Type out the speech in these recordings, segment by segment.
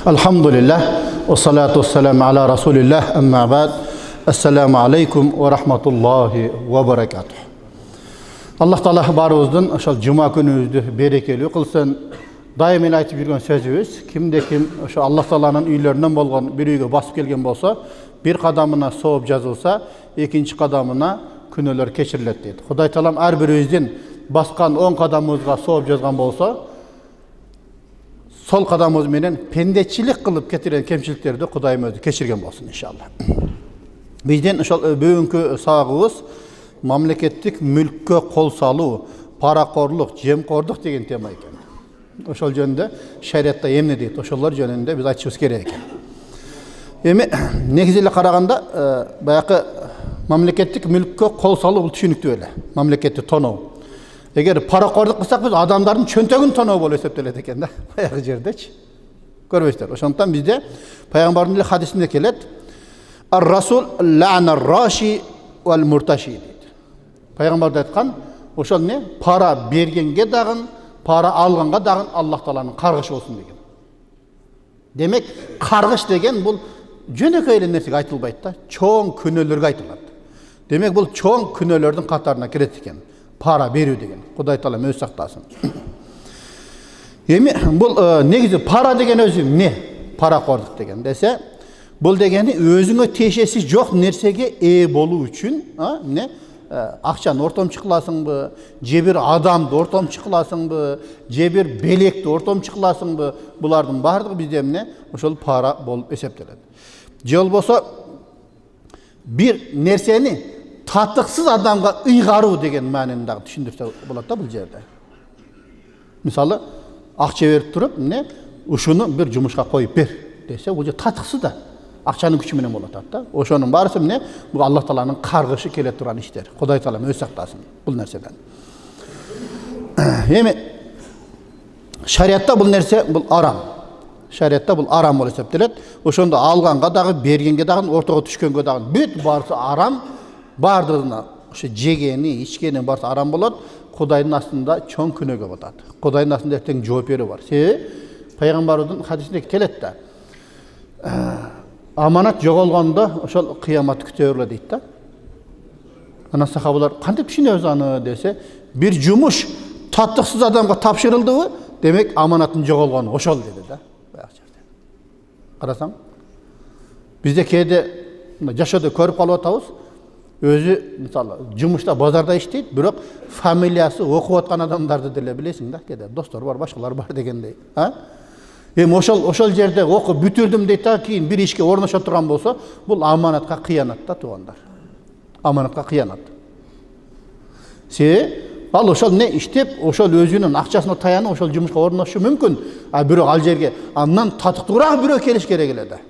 Alhamdulillah, ve salatu vesselamu ala Rasulillah, amma ba'd. Assalamu alaikum ve rahmatullahi ve barakatuh. Allah Taala barыбыздын ошол жума күнүбүздү берекелүү кылсын. Дайым эле айтып жүргөн сөзүбүз, кимде ким ошо Аллах Тааланын үйлөрүнөн болгон бир үйгө басып келген болсо, бир кадамына сооп жазылса, экинчи кадамына күнөөлөр кечирилет дейт. Кудай Таалам ар бирибиздин баскан 10 кадамыбызга сооп жазган болсо, сол кадамыбыз менен пендечилик кылып кетирген кемчиликтерди Кудайым өзү кечирген болсун иншалла. Биздин ошол бүгүнкү сабагыбыз мамлекеттик мүлккө кол салуу, паракорлук, жемкордук деген тема экен. Ошол жөнүндө шариатта эмне дейт? Ошолор жөнүндө биз айтышыбыз керек экен. Эми негизи эле караганда баягы мамлекеттик мүлккө кол салуу бул түшүнүктүү эле. Мамлекетти тоноо. Эгер паракорлук кылсак биз адамдардын чөнтөгүн тоноо болуп эсептелет экен да. Баягы жердечи. Көрбөйсүздөр. Ошондуктан бизде пайгамбардын эле хадисинде келет: "Ар-расул ла'на раши вал мурташи" дейт. Пайгамбар айткан, ошол не? Пара бергенге дагы, пара алганга дагы Аллах Тааланын каргышы болсун деген. Демек, каргыш деген бул жөнөкөй эле нерсеге айтылбайт да, чоң күнөөлөргө айтылат. Демек, бул чоң күнөөлөрдүн катарына кирет экен. Пара берүү деген. Кудай Таалам өзү сактасын. Эми бул негизи пара деген өзү эмне? Паракорлук деген десе, бул дегени өзүңө тиешеси жок нерсеге ээ болуу үчүн, эмне? Акчаны ортомчу кыласыңбы, же бир адамды ортомчу кыласыңбы, же бир белекти ортомчу кыласыңбы, булардын баардыгы бизде эмне? Ошол пара болуп эсептелет. Же болбосо бир нерсени татыксыз адамга ыйгаруу деген маанини дагы түшүндүрсө болот да бул жерде. Мисалы, акча берип туруп, эмне? Ушуну бир жумушка коюп бер десе, бул же татыксыз да. Акчанын күчү менен болот да. Ошонун баарысы эмне? Бул Аллах Тааланын каргышы келе турган иштер. Кудай Таалам өзү сактасын бул нерседен. Эми шариатта бул нерсе бул арам. Шариатта бул арам болуп эсептелет. Ошондо алганга дагы, бергенге дагы, ортого түшкөнгө дагы бүт баарысы арам. Баардыгына ошо жегени, ичкени баарысы арам болот. Кудайдын астында чоң күнөөгө батат. Кудайдын астында эртең жооп берүү бар. Себеби пайгамбардын хадисинде келет да. Аманат жоголгондо ошол кыямат күтө бергиле дейт да. Анан сахабалар кантип түшүнөбүз аны десе, бир жумуш татыксыз адамга тапшырылдыбы, демек аманаттын жоголгону ошол деди да. Баягы жерде. Карасаң, бизде кээде жашоодо көрүп калып атабыз. Өзү мисалы жумушта базарда иштейт, бирок фамилиясы окуп аткан адамдарды деле билесиң да, кээде достор бар, башкалар бар дегендей. Эми ошол жерде окуп бүтүрдүм дейт да, кийин бир ишке орношо турган болсо, бул аманатка кыянат да, туугандар. Аманатка кыянат. Ал ошол не иштеп, ошол өзүнүн акчасына таянып, ошол жумушка орношу мүмкүн. Бирок ал жерге андан татыктуураак бирөө келиш керек эле да.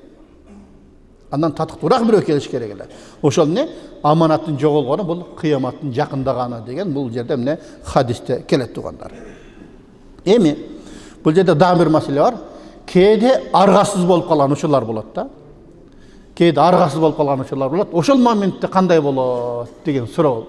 Андан татыктуураак бирөө келиш керек эле. Ошол не? Аманаттын жоголгону бул кыяматтын жакындаганы деген бул жерде эмне? Хадисте келет туугандар. Эми бул жерде дагы бир маселе бар. Кээде аргасыз болуп калган учурлар болот да. Кээде аргасыз болуп калган учурлар болот. Ошол моментте кандай болот деген суроо.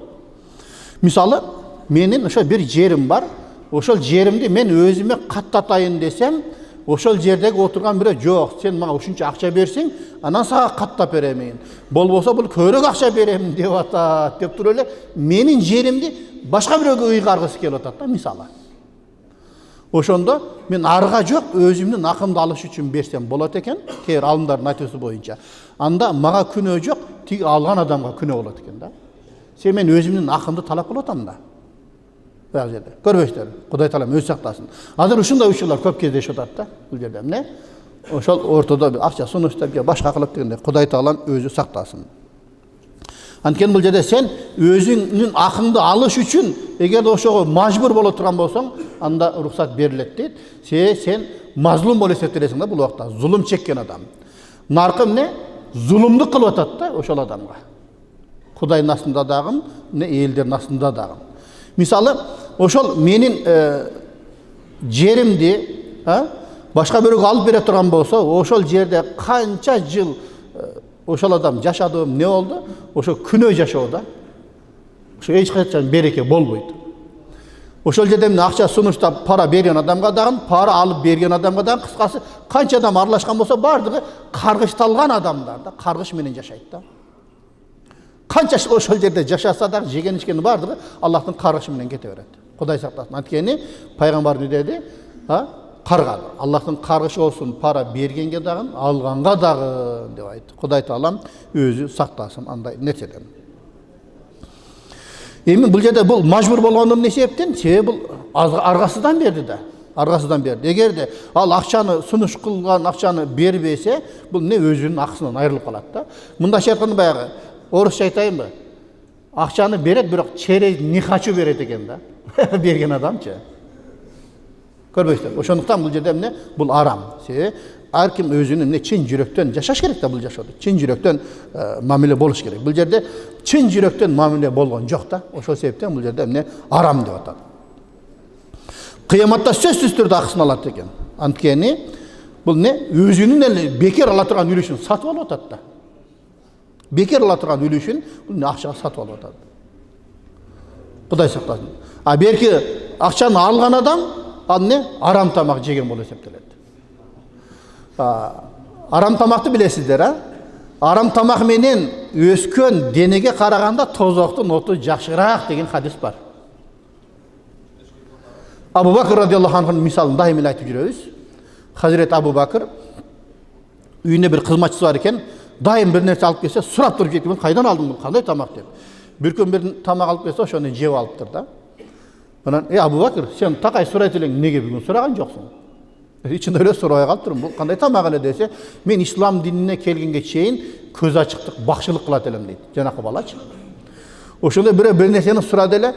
Мисалы, менин ошо бир жерим бар. Ошол жеримди мен өзүмө каттатайын десем, ошол жердеги отурган бирөө жок, сен мага ушунча акча берсең, анан сага каттап беремин. Болбосо бул көбүрөөк акча берем деп атат, деп туруп эле менин жеримди башка бирөөгө ыйгаргысы келип атат да, мисалы. Ошондо мен арга жок, өзүмдүн акымды алыш үчүн берсем болот экен, кээ алымдардын айтуусу боюнча. Анда мага күнөө жок, тиги алган адамга күнөө болот экен да. Сен мен өзүмдүн акымды талап кылып атам да. Баягы жерде. Көрбөйсүздөр. Кудай Таалам өзү сактасын. Азыр ушундай учурлар көп кездешип атат да, бул жерде эмне? Ошол ортодо акча сунуштап же башка кылып дегенде Кудай Таалам өзү сактасын. Анткени бул жерде сен өзүңнүн акыңды алыш үчүн эгер ошого мажбур боло турган болсоң, анда уруксат берилет дейт. Сен мазлум болуп эсептелесиң да бул убакта, зулум чеккен адам. Наркы эмне? Зулумдук кылып атат да ошол адамга. Кудайдын астында дагы, элдердин астында дагы. Мисалы, ошол менин жеримди, башка бирөөгө алып бере турган болсо, ошол жерде канча жыл ошол адам жашады, не болду? Ошо күнөө жашоо да. Ошо эч качан береке болбойт. Ошол жерде эмне акча сунуштап пара берген адамга дагы, пара алып берген адамга дагы, кыскасы канча адам аралашкан болсо бардыгы каргышталган адамдар да, каргыш менен жашайт да. Канча ошол жерде жашаса дагы жеген ичкени бардыгы Аллахтын каргышы менен кете берет. Кудай сактасын. Анткени пайгамбар не деди? Каргады. Аллахтын каргышы болсун пара бергенге дагы, алганга дагы деп айтты. Кудай Таалам өзү сактасын андай нерседен. Эми бул жерде бул мажбур болгону эмне себептен? Себеби бул аргасыздан берди да. Аргасыздан берди. Эгерде ал акчаны сунуш кылган акчаны бербесе, бул эмне өзүнүн акысынан айрылып калат да. Мындайча айтканда баягы орусча айтайынбы? Акчаны берет, бирок через не хочу берет экен да. Берген адамчы. Көрбөйсүздөр. Ошондуктан бул жерде эмне? Бул арам. Ар ким өзүнүн эмне чын жүрөктөн жашаш керек да бул жашоодо. Чын жүрөктөн мамиле болуш керек. Бул жерде чын жүрөктөн мамиле болгон жок да. Ошол себептен бул жерде эмне? Арам деп атат. Кыяматта сөзсүз түрдө акысын алат экен. Анткени бул не? Өзүнүн эле бекер ала турган үлүшүн сатып алып атат да. Бекер ала турган үлүшүн бул акчага сатып алып атат. Кудай сактасын. А берки акчаны алган адам ал не? Арам тамак жеген болуп эсептелет. Арам тамакты билесиздер, а? Арам тамак менен өскөн денеге караганда тозоктун оту жакшыраак деген хадис бар. Абу Бакр радиаллаху анхунун мисалын дайым эле айтып жүрөбүз. Хазирет Абу Бакр үйүнө бир кызматчысы бар экен, дайым бир нерсе алып келсе, сурап туруп жетип, кайдан алдың бул? Кандай тамак деп. Bir gün bir tamak alıp gelse, şunu jep alıptır da. Ondan, Abu Bakr, sen takay surayt eleng, nege bugün suragan joksun? İçinde öyle soraya kalıp durun. Bu kanday tamak ele dese, men İslam dinine kelgenge çeyin köz açıklık, bakşılık kılat elem deydi. Janakı balaç. Oşonda bir nerseni surady ele,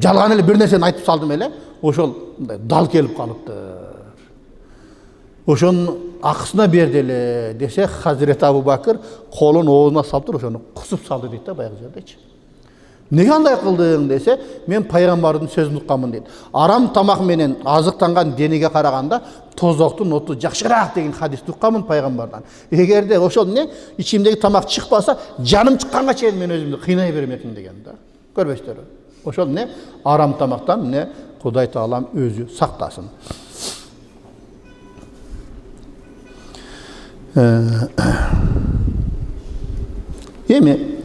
jalgan ele bir nerseni aytıp saldım ele, oşol dal kelip kalıptır. Oşonun akısına berdi ele dese, Hazreti Abu Bakr kolun oğuzuna salıptır, oşonu kusup saldı deydi da bayık жерде. Неге андай кылдың десе, мен пайгамбардын сөзүн укканмын дейт. Арам тамак менен азыктанган денеге караганда тозоктун оту жакшыраак деген хадисти укканмын пайгамбардан. Эгерде ошол не ичимдеги тамак чыкпаса, жаным чыкканга чейин мен өзүмдү кыйнай берем экин деген да. Көрбөйсүздөр. Ошол не арам тамактан не Кудай Таалам өзү сактасын. Эми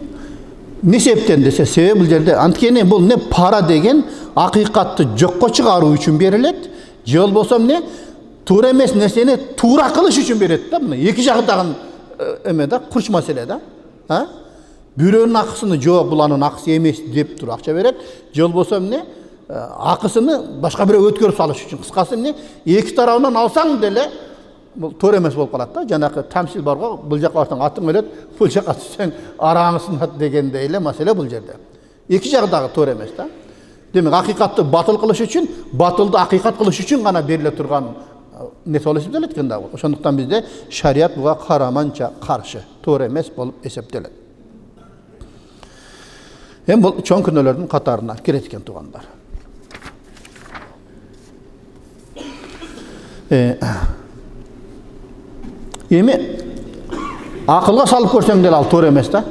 не себептен десе, себеби бул жерде анткени бул не пара деген акыйкатты жокко чыгаруу үчүн берилет, же болбосо эмне туура эмес нерсени туура кылыш үчүн берет да. Мына эки жагы дагы эме да, курч маселе да. Бирөөнүн акысыны жок, бул анын акысы эмес деп туруп акча берет, же болбосо эмне акысыны башка бирөө өткөрүп салыш үчүн. Кыскасы эмне эки тарабынан алсаң деле бул туура эмес болуп калат да. Жанакы тамсил бар го, бул жакка барсаң атың өлөт, бул жакка түшсөң араңы сынат дегендей эле маселе бул жерде. Эки жагы дагы туура эмес да. Демек акыйкатты батыл кылыш үчүн, батылды акыйкат кылыш үчүн гана бериле турган нерсе болуп эсептелет экен да. Ошондуктан бизде шарият буга караманча каршы, туура эмес болуп эсептелет. Эми бул чоң күнөөлөрдүн катарына кирет экен туугандар. Эми акылга салып көрсөң деле ал туура эмес да.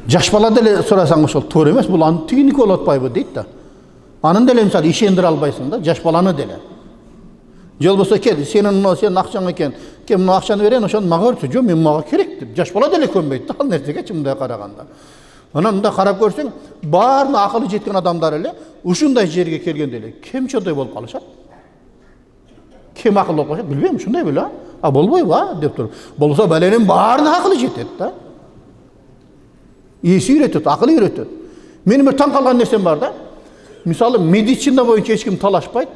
Жаш бала деле сурасаң ошол туура эмес, бул анын тигиники болуп атпайбы дейт да. Анын деле мисалы ишендире албайсың да, жаш баланы деле. Же болбосо кел, сенин акчаң экен, кел мына акчаны берейин, ошону мага берчи. Жок, мен мага керек деп. Жаш бала деле көнбөйт да ал нерсеге мындай караганда. Анан мындай карап көрсөң, баарына акылы жеткен адамдар эле ушундай жерге келгенде эле кемчөдөй болуп калышат. Кем акылlı болуп калышат, билбейм, ушундай беле. Болбойбу деп туруп. Болсо баленин баарына акылы жетет да. Эси үйрөтөт, акылы үйрөтөт. Менин бир таң калган нерсем бар да. Мисалы медицина боюнча эч ким талашпайт.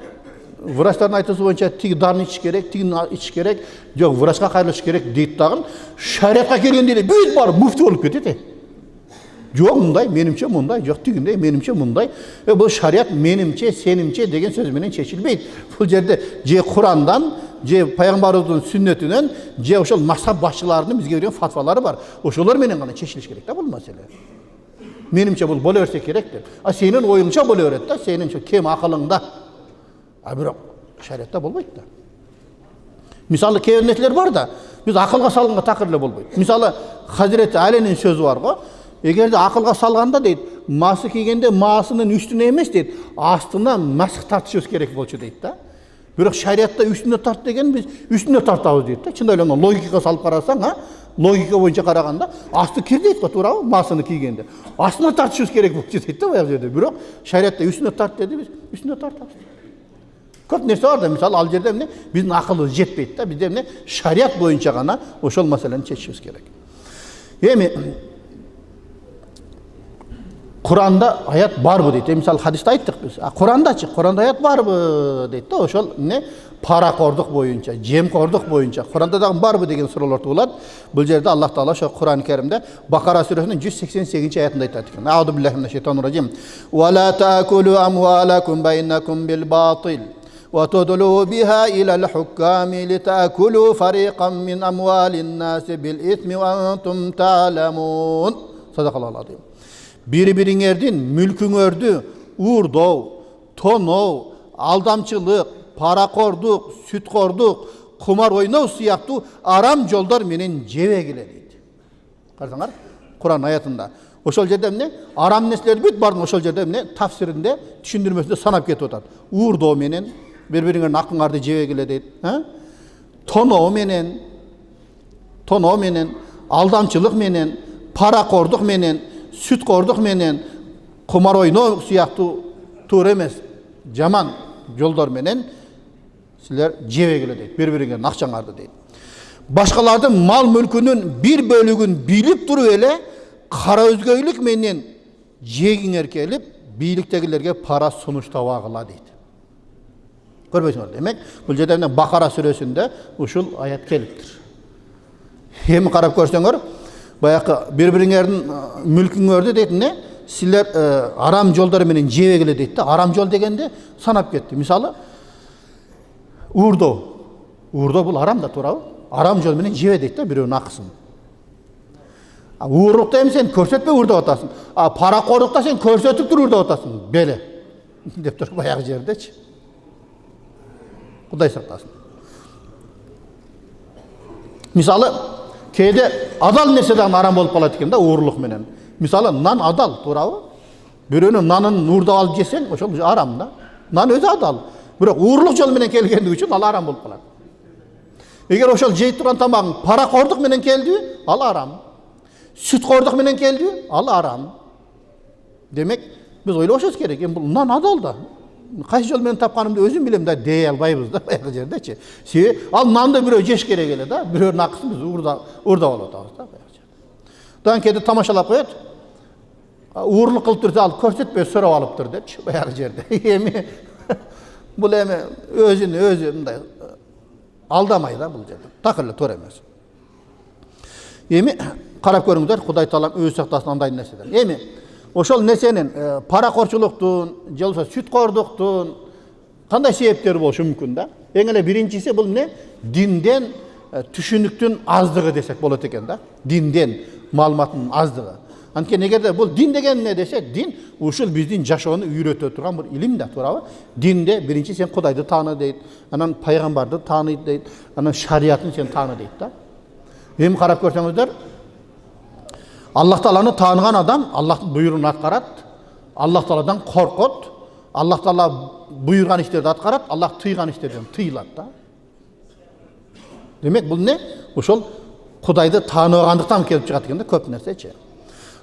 Врачтардын айтуусу боюнча тиги дарыны ичиш керек, тигини ичиш керек, жок врачка кайрылыш керек дейт дагы. Шариатка келгенде эле бүт барып муфти болуп кетет. Жок мындай, менимче мындай, жок тигиндей, менимче мындай. Бул шариат менимче, сенимче деген сөз менен чечилбейт. Бул жерде же Курандан, же пайгамбарыбыздын сүннөтүнөн, же ошол мазхаб башчыларынын бизге берген фатвалары бар. Ошолор менен гана чечилиш керек да бул маселе. Менимче бул боло берсе керек деп. Сенин оюңча боло берет да, сенин кем акылыңда. Бирок шариатта болбойт да. Мисалы кээ нерселер бар да, биз акылга салганга такыр эле болбойт. Мисалы Хазирети Алинин сөзү бар го. Эгерде акылга салганда дейт, масы кийгенде масынын үстүнө эмес дейт, астына маск тартышыбыз керек болчу дейт да. Бирок шариатта үстүнө тарт деген биз үстүнө тартабыз дейт да. Чындап эле логикага салып карасаң, логика боюнча караганда асты кир дейт го, туурабы? Масыны кийгенде. Астына тартышыбыз керек болчу дейт да баягы жерде. Бирок шариатта үстүнө тарт деди, биз үстүнө тартабыз. Көп нерсе бар да, мисалы ал жерде эмне биздин акылыбыз жетпейт да. Бизде эмне шариат боюнча гана ошол маселени чечишибиз керек. Эми Kur'an'da ayet var mı deydi. Misal hadiste ayttık biz. Kur'an'dachı, Kur'an'da ayet var mı deydi. Oşol ne para korduk boyunca, cem korduk boyunca. Kur'an'da da var mı degen sorular tuğulat. Bu yerde Allah Teala şu Kur'an-ı Kerim'de Bakara suresinin 188. ayetinde aytadi ekan. A'udhu billahi mineşşeytanirracim. Ve la ta'kulu amwalakum beynakum bil batil. Ve tudlu biha ila'l hukkami li ta'kulu fariqan min amwalin nasi bil ismi ve entum ta'lemun. Sadakallahu azim. Bir-biriңердин мүлкүңөрдү уурдоо, тоноо, алдамчылык, паракордук, сүткордук, кумар ойноо сыяктуу арам жолдор менен жебегиле дейт. Карасаңар, Кур'ан аятында. Ошол жерде эмне? Арам нерселерди бүт бардын ошол жерде эмне? Тафсиринде, түшүндүрмөсүндө санап кетип атат. Уурдоо менен, бири-бириңердин акыңарды жебегиле дейт. Тоноо менен, алдамчылык менен, паракордук менен, süt korduk menen, kumar oyno siyahtуу tуура эмес, жаман жолдор менен силер жебегиле дейт, бири-бириңердин акчаңарды дейт. Башкалардын мал мүлкүнүн бир бөлүгүн билип туруп эле кара өзгөйлүк менен жегиңер келип, бийликтегилерге пара сунуштабагыла дейт. Көрбөйсүңөр, демек, бул жерде Бакара сүрөсүндө ушул аят келиптир. Эми карап көрсөңөр, баягы бири-бириңердин мүлкүңөрдү дейт эмне? Силер арам жолдор менен жебегиле дейт да. Арам жол дегенде санап кетти. Мисалы, уурдоо. Уурдоо бул арам да, туурабы? Арам жол менен жебе дейт да бирөөнүн акысын. Уурукта эми сен көрсөтпөй уурдап атасың. Паракордукта сен көрсөтүп туруп уурдап атасың. Беле. Деп туруп баягы жердечи. Кудай сактасын. Мисалы, кейде адал нерсе дагы арам болуп калат экен да, уурлук менен. Мисалы, нан адал, туурабы? Бирөөнүн нанын уурдап алып жесең, ошол арам да. Нан өзү адал. Бирок уурлук жол менен келгендиги үчүн ал арам болуп калат. Эгер ошол жей турган тамагың паракордук менен келди, ал арам. Сүткордук менен келди, ал арам. Демек, биз ойлошубуз керек. Бул нан адал да. Кайсы жол менен тапканымды өзүм билем да, дей албайбыз да баягы жердечи. Себеби ал нанды бирөө жеш керек эле да, бирөөнүн акысын биз уурдап алып атабыз да баягы жерде. Дан кээде тамашалап коет. Уурлук кылып турса ал көрсөтпөй сурап алыптыр депчи баягы жерде. Эми бул эми өзү мындай алдамай да бул жерде. Так эле туура эмес. Эми карап көрүңүздөр, Кудай Таалам өзү сактасын андай нерседен. Эми ошол нерсенин паракорчулуктун, же болбосо сүткордуктун кандай себептери болушу мүмкүн да? Эң эле биринчиси бул эмне? Динден түшүнүктүн аздыгы десек болот экен да. Динден маалыматтын аздыгы. Анткени эгерде бул дин деген эмне десе, дин ушул биздин жашоону үйрөтө турган бир илим да, туурабы? Динде биринчи сен Кудайды тааны дейт, анан пайгамбарды тааныйт дейт, анан шариатын сен тааны дейт да. Эми карап көрсөңүздөр, Аллах Тааланы тааныган адам Аллахтын буйругун аткарат, Аллах Тааладан коркот, Аллах Таала буйрган иштерди аткарат, Аллах тыйган иштерден тыйылат да. Демек бул не? Ошол Кудайды тааныбагандыктан келип чыгат экен да көп нерсечи.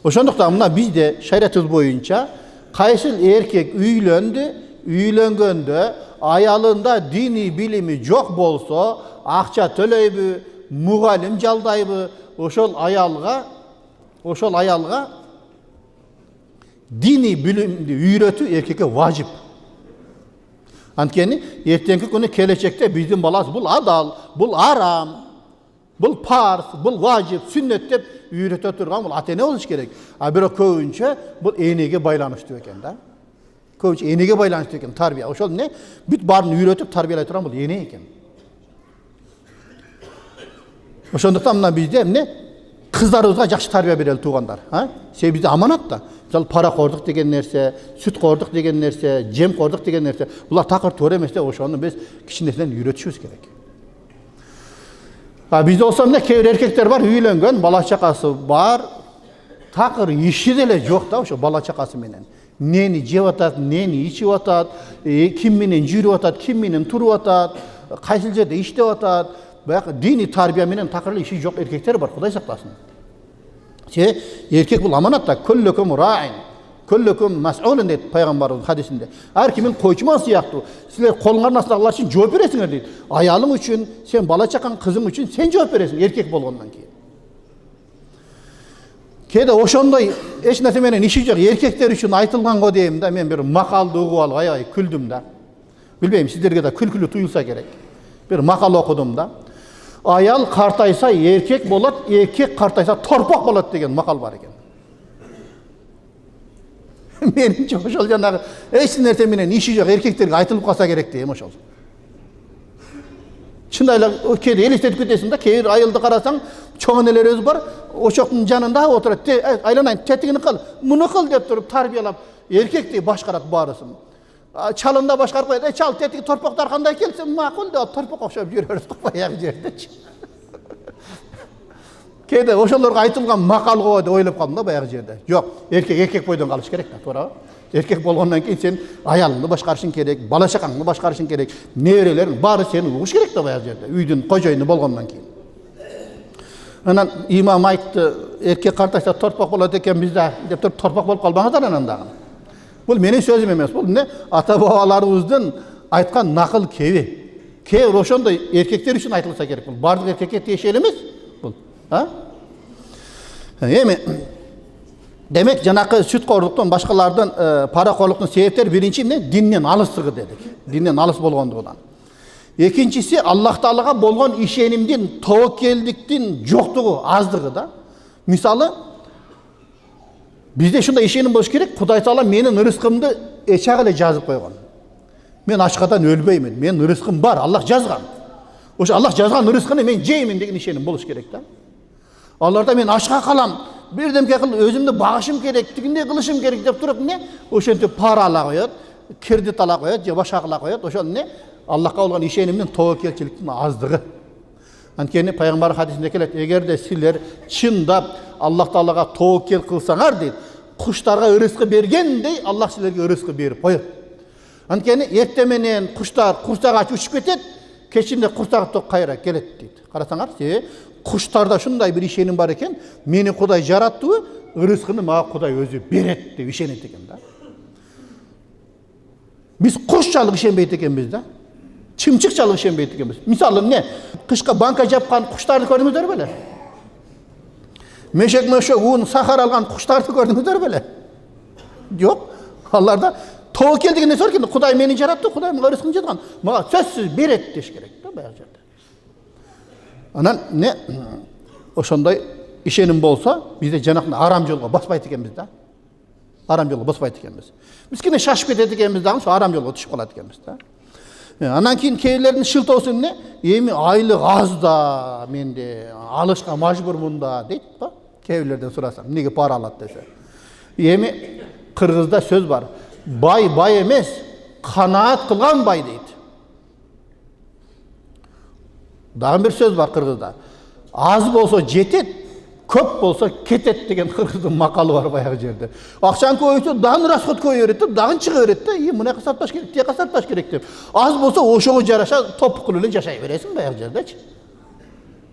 Ошондуктан мына бизде шариатыбыз боюнча кайсы эркек үйлөнгөндө аялында диний билими жок болсо, акча төлөйбү, мугалим жалдайбы, ошол аялга диний билимди үйрөтүү эркекке важип. Анткени эртеңки күнү келечекте биздин баласы бул адал, бул арам, бул парз, бул важип, сүннөт деп үйрөтө турган бул ата-эне болуш керек. Бирок көбүнчө бул энеге байланыштуу экен да. Көбүнчө энеге байланыштуу экен тарбия. Ошол эмне? Бүт баарын үйрөтүп тарбиялай турган бул эне экен. Ошондуктан мына бизде эмне? Кыздарыбызга жакшы тарбия берели туугандар. Себеби бизде аманат да. Мисалы паракордук деген нерсе, сүткордук деген нерсе, жемкордук деген нерсе, булар такыр туура эмес да, ошону биз кичинесинен үйрөтүшүбүз керек. Бизде болсо эмне, кээ бир эркектер бар, үйлөнгөн, бала чакасы бар, такыр иши деле жок да ошо бала чакасы менен. Нени жеп атат, нени ичип атат, ким менен жүрүп атат, ким менен туруп атат, кайсыл жерде иштеп атат. Баягы дини тарбия менен такыр эле иши жок эркектер бар, Кудай сактасын. Еркек бул аманат да, көллөкөм раин, көллөкөм мас'улун дейт пайгамбарыбыз хадисинде. Ар кимин койчуман сыяктуу. Силер колуңардын астында алар үчүн жооп бересиңер дейт. Аялың үчүн, сен бала чакаң, кызың үчүн сен жооп бересиң эркек болгондон кийин. Кээде ошондой эч нерсе менен иши жок эркектер үчүн айтылганго дейм да, мен бир макалды угуп алып аябай күлдүм да. Билбейм, сиздерге да күлкүлүү туюлса керек. Бир макал окудум да. Аял картайса эркек болот, эркек картайса торпок болот деген макал бар экен. Менимче ошол жанагы эч нерсе менен иши жок эркектерге айтылып калса керек дейм ошол. Чындай эле кээде элестетип кетесиң да, кээ бир айылды карасаң, чоң энелерибиз бар, ошоктун жанында отурат, айланайын, тетигини кыл, муну кыл деп туруп тарбиялап, эркектей башкарат баарысын. Чалында башкарып коет, чал тетиги торпоктор кандай келсе, макул деп торпок окшоп жүрөбүз го баягы жердечи. Кээде ошолорго айтылган макал го деп ойлоп калдым да баягы жерде. Жок, эркек бойдон калыш керек да, туура. Эркек болгондон кийин сен аялыңды башкарышың керек, бала чакаңды башкарышың керек, неберелериң баары сени угуш керек да баягы жерде, үйдүн кожоюну болгондон кийин. Анан имам айтты, эркек картайса торпок болот экенбиз да деп туруп торпок болуп калбаңыздар анан дагы. Бул менин сөзүм эмес, бул эмне ата бабаларыбыздын айткан накыл кеби. Кээ бир ошондой эркектер үчүн айтылса керек. Бул бардык эркекке тиешелүү эмес бул. Эми демек жанакы сүткорлуктун, башкалардын паракорлуктун себептери биринчи эмне? Динден алыстыгы дедик. Динден алыс болгондугунан. Экинчиси Аллах Таалага болгон ишенимдин, тобокелдиктин жоктугу, аздыгы да. Мисалы, bizde şunda işenim болуш керек, Кудай Таала менин рызкымды эчак эле жазып койгон. Мен ачкадан өлбөймүн, менин рызкым бар, Аллах жазган. Ошо Аллах жазган рызкыны мен жеймин деген ишеним болуш керек да. Аларда мен ачка калам, бирдемке кылып өзүмдү багышым керек, тигиндей кылышым керек деп туруп эмне? Ошентип пара ала коет, кредит ала коет, же башка кыла коет. Ошол эмне? Аллахка болгон ишенимдин, тобокелчиликтин аздыгы. Анткени пайгамбар хадисинде келет, эгерде силер чындап Аллах Таалага тобокел кылсаңар дейт, куштарга рызкы бергендей Аллах силерге рызкы берип коет. Анткени эртең менен куштар курсак ачып учуп кетет, кечинде курсак ток кайра келет дейт. Карасаңар, куштарда ушундай бир ишеним бар экен, мени Кудай жараттыбы, рызкыны мага Кудай өзү берет деп ишенет экен да. Биз кушчалык ишенбейт экенбиз да. Чымчыкчалык ишенбейт экенбиз. Мисалы эмне? Кышка банка жапкан куштарды көрдүңүздөр беле? Мешек ун сахар алган куштарды көрдүңүздөр беле? Жок. Аларда тобокел деген нерсе бар экен. Кудай мени жаратты, Кудай мага рызкын жазган. Мага сөзсүз берет деш керек да баягы жерде. Анан эмне? Ошондой ишеним болсо, бизде жанакы арам жолго баспайт экенбиз да. Арам жолго баспайт экенбиз. Биз кene шашып кетет экенбиз дагы, ошо арам жолго түшүп калат экенбиз да. Анан кийин кейлердин шылтоосу эмне? Эми айлык аз да, менде алышка мажбурмун да дейт го. Кейлерден сурасам, эмнеге пара алат десе. Эми кыргызда сөз бар. Бай бай эмес, канаат кылган бай дейт. Дагы бир сөз бар кыргызда. Аз болсо жетет, көп болсо кетет деген кыргыздын макалы бар баягы жерде. Акчаң көбөйсө дагы расход көбөйөт, дагы чыга берет да. Мынакы сатпаш керек, тияка сатпаш керек деп. Аз болсо ошого жараша топук кылып эле жашай бересиң баягы жердечи.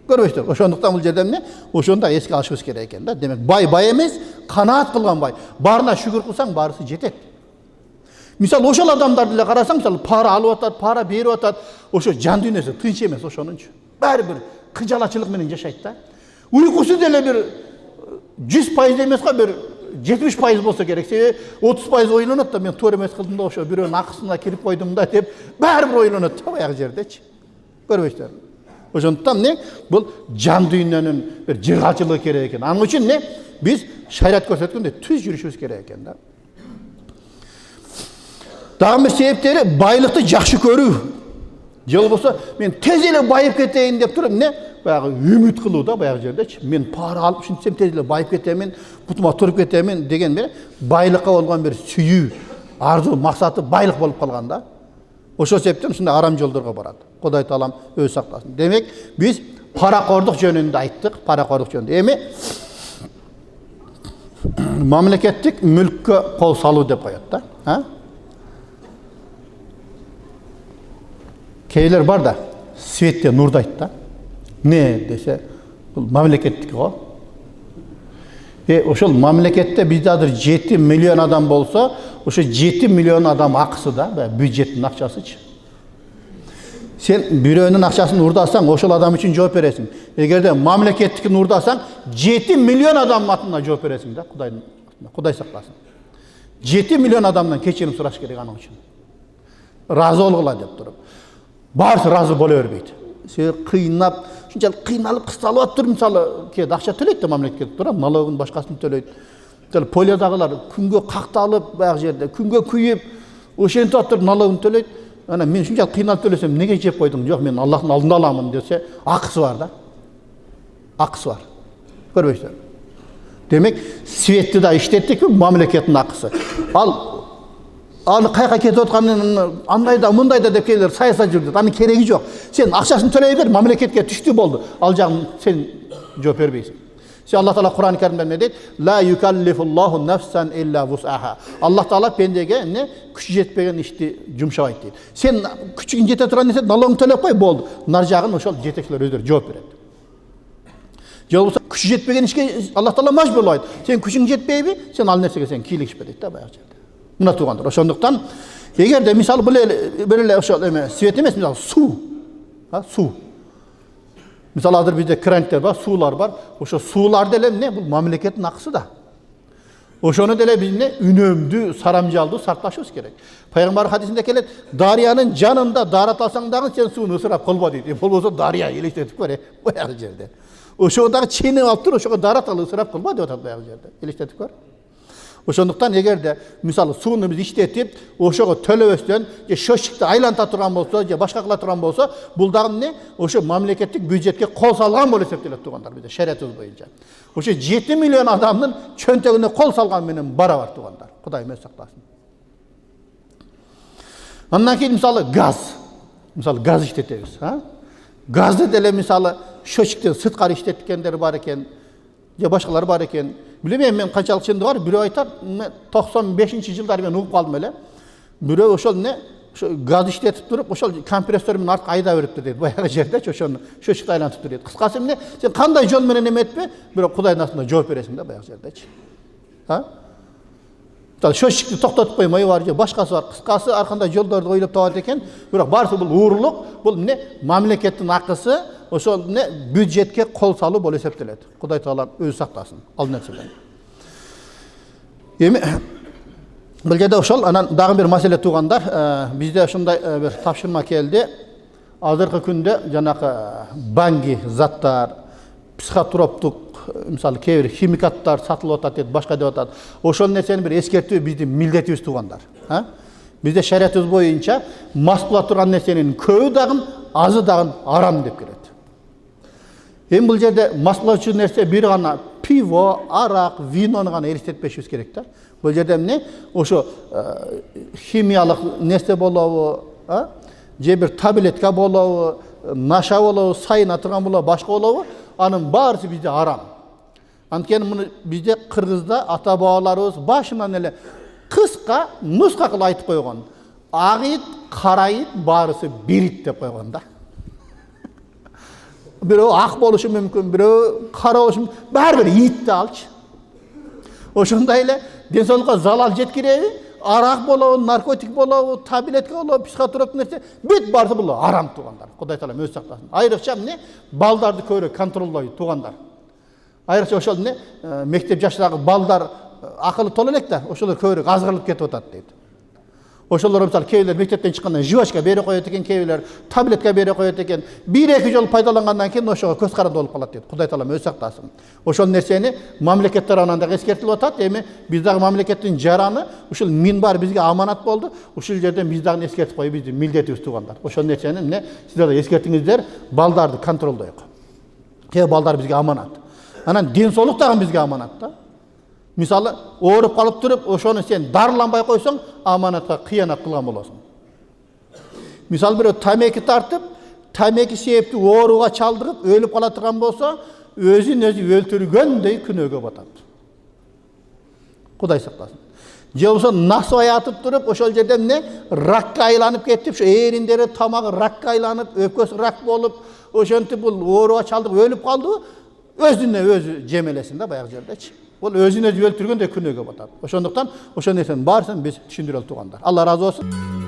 Көрбөйсүңөр. Ошондуктан бул жерде эмне? Ошону да эске алышыбыз керек экен да. Демек бай бай эмес, канаат кылган бай. Барына шүгүр кылсаң барысы жетет. Мисалы ошол адамдарды эле карасаң, мисалы пара алып атат, пара берип атат, ошо жан дүйнөсү тынч эмес ошонунчу. Баары бир кыжалачылык менен жашайт да. Уйкусу деле бир 100% эмес го, бир 70% болсо керек. Себеби 30% ойлонот да, мен туура эмес кылдым да, ошо бирөөнүн акысына кирип койдум да деп, баары бир ойлонот да баягы жердечи. Көрбөйсүздөр. Ошондуктан эмне? Бул жан дүйнөнүн бир жыргалчылыгы керек экен. Анын үчүн эмне? Биз шариат көрсөткөндөй түз жүрүшүбүз керек экен да. Дагы бир себептери байлыкты жакшы көрүү. Же болбосо мен тез эле байып кетейин деп туруп эмне? Баягы үмүт кылуу да баягы жердечи. Мен пара алып ушинтсем тез эле байып кетемин, бутума туруп кетемин деген бир байлыкка болгон бир сүйүү, арзуу, максаты байлык болуп калган да. Ошол себептен ушундай арам жолдорго барат. Кудай Таалам өзү сактасын. Демек, биз паракордук жөнүндө айттык, паракордук жөнүндө. Эми Мамлекеттик мүлккө кол салуу деп коет да. Кейлер бар да, светте нурдайт да. Не десе, бул мамлекеттик го. Ошол мамлекетте бизде азыр 7 миллион адам болсо, ошо 7 миллион адам акысы да, бюджеттин акчасычы. Sen бирөөнүн акчасын урдасаң, ошол адам үчүн жооп бересиң. Эгерде мамлекеттикин урдасаң, 7 миллион адам атына жооп бересиң да, Кудайдын атына. Кудай сактасын. 7 миллион адамдан кечирим сураш керек анын үчүн. Разы болгула деп туруп. Баарысы разы боло бербейт. Сен кыйнап, шунчалык кыйналып, кысталып атып туруп, мисалы, кээде акча төлөйт да мамлекет туруп, налогун башкасын төлөйт. Полиядагылар күнгө какталып, баягы жерде күнгө күйүп, ошентип атып налогун төлөйт. Ана мен шунчалык кыйналып төлөсөм, неге жеп койдуң? Жок, мен Аллахтын алдында аламын десе, акысы бар да. Акысы бар. Көрбөйсүздөр. Демек, светти да иштеттик, мамлекеттин акысы. Аны кайка кетип атканын андай да, мындай да деп келер саясат жүрдүт. Анын кереги жок. Сен акчасын төлөй бер, мамлекетке түштү болду. Ал жагын сен жооп бербейсиң. Сен Аллах Таала Кур'ан-ы Каримде не дейт? Ла юкаллифуллаху нафсан илля вус'аха. Аллах Таала пендеге не күчү жетпеген ишти жумшабайт дейт. Сен күчүң жете турган нерсе налогун төлөп кой, болду. Нар жагын ошол жетекчилер өздөрү жооп берет. Же болбосо күчү жетпеген ишке Аллах Таала мажбурлайт. Сен күчүң жетпейби? Сен ал нерсеге сен кийлигишпе дейт да баягы жерде. Мына туугандар, ошондуктан эгерде мисалы бул эле ошол эме свет эмес, мисалы суу. Суу. Мисалы азыр бизде крантер бар, суулар бар. Ошо суулар деле эмне? Бул мамлекеттин акысы да. Ошону деле биз эмне үнөмдүү, сарамжалдуу сакташыбыз керек. Пайгамбар хадисинде келет, дарыянын жанында дарат алсаң дагы сен сууну ысырап кылба дейт. Болбосо дарыя элестетип көр, баягы жерде. Ошого дагы ченеп алып тур, ошого дарат алып ысырап кылба деп атат баягы жерде. Элестетип көр. Ошондуктан эгерде мисалы сууну биз иштетип, ошого төлөбөстөн же шөшүктү айланта турган болсо, же башка кыла турган болсо, бул дагы эмне? Ошо мамлекеттик бюджетке кол салган болуп эсептелет туугандар бизде шариятыбыз боюнча. Ошо 7 миллион адамдын чөнтөгүнө кол салган менен барабар туугандар. Кудай өз сактасын. Андан кийин мисалы газ. Мисалы газ иштетебиз, Газды деле мисалы шөшүктөн сырткары иштеткендер бар экен, же башкалар бар экен. Билбейм мен канчалык чындыгы бар, бирөө айтат, 95-жылдары мен угуп калдым эле. Бирөө ошол эмне, ошо газ иштетип туруп, ошол компрессор менен артка айда бериптир дейт. Баягы жердечи ошону шөшүктү айлантып дейт. Кыскасы эмне, сен кандай жол менен эметпе, бирок Кудайдын астында жооп бересиң да баягы жердечи. Шөшүктү токтотуп коймой бар же башкасы бар. Кыскасы ар кандай жолдорду ойлоп табат экен, бирок баарысы бул уурулук, бул эмне мамлекеттин акысы, ошол эмне бюджетке кол салуу болуп эсептелет. Кудай Таала өзү сактасын ал нерседен. Эми бул жерде ошол анан дагы бир маселе туугандар, бизде ошондой бир тапшырма келди. Азыркы күндө жанакы банги заттар, психотроптук, мисалы кээ бир химикаттар сатылып атат, башка деп атат. Ошол нерсени бир эскертүү биздин милдетибиз туугандар. Бизде шариятыбыз боюнча мас кыла турган нерсенин көбү дагы, азы дагы арам деп келет. Эми бул жерде мас кылуучу нерсе бир гана пиво, арак, винону гана элестетпешибиз керек да. Бул жерде эмне? Ошо химиялык нерсе болобу, же бир таблетка болобу, наша болобу, сайына турган болобу, башка болобу, анын баарысы бизде арам. Анткени муну бизде Кыргызда ата бабаларыбыз башынан эле кыска, нуска кылып айтып койгон. Ак ит, кара ит баарысы бир ит деп койгон да. Бирөө ак болушу мүмкүн, бирөө кара болушу мүмкүн, баары бир ит да алчы. Ошондой эле ден соолукка залал жеткиреби? Арак болобу, наркотик болобу, таблетка болобу, психотроп нерсе, бүт баарысы бул арам туугандар. Кудай Таала өз сактасын. Айрыкча эмне? Балдарды көбүрөөк контролдой туугандар. Айрыкча ошол эмне? Мектеп жаштагы балдар акылы толо элек да, ошолор көбүрөөк азгырылып кетип атат дейт. Ошолор мисалы кээбилер мектептен чыккандан жвачка бере коет экен, кээбилер таблетка бере коет экен. Бир-эки жол пайдалангандан кийин ошого көз каранды болуп калат дейт. Кудай Таала өз сактасын. Ошол нерсени мамлекет тарабынан да эскертилип атат. Эми биз дагы мамлекеттин жараны ушул минбар бизге аманат болду. Ушул жерден биз дагы эскертип коюп, биздин милдетибиз туугандар. Ошол нерсени эмне сиздер да эскертиңиздер, балдарды контролдойк. Кээ балдар бизге аманат. Анан ден соолук дагы бизге аманат да. Мисалы, ооруп калып туруп, ошону сен дарыланбай койсоң, аманатка кыянат кылган болосуң. Мисалы бирөө тамеки тартып, тамеки себептүү ооруга чалдырып, өлүп кала турган болсо, өзүн өзү өлтүргөндөй күнөөгө батат. Құдай сақтасын. Же болса насып аятып тұрып, ошол жерде эмне ракка айланып кетип, ошо эриндери тамагы ракка айланып, өпкөсү рак болуп, ошентип бул ооруга чалдык өлүп калдыбы, өзүнө өзү жемелесин да баягы жердечи. Бул өзүн өзү өлтүргөндөй күнөөгө батат. Ошондуктан ошол нерсенин баарысын биз түшүндүрөлү туугандар. Алла ыраазы болсун.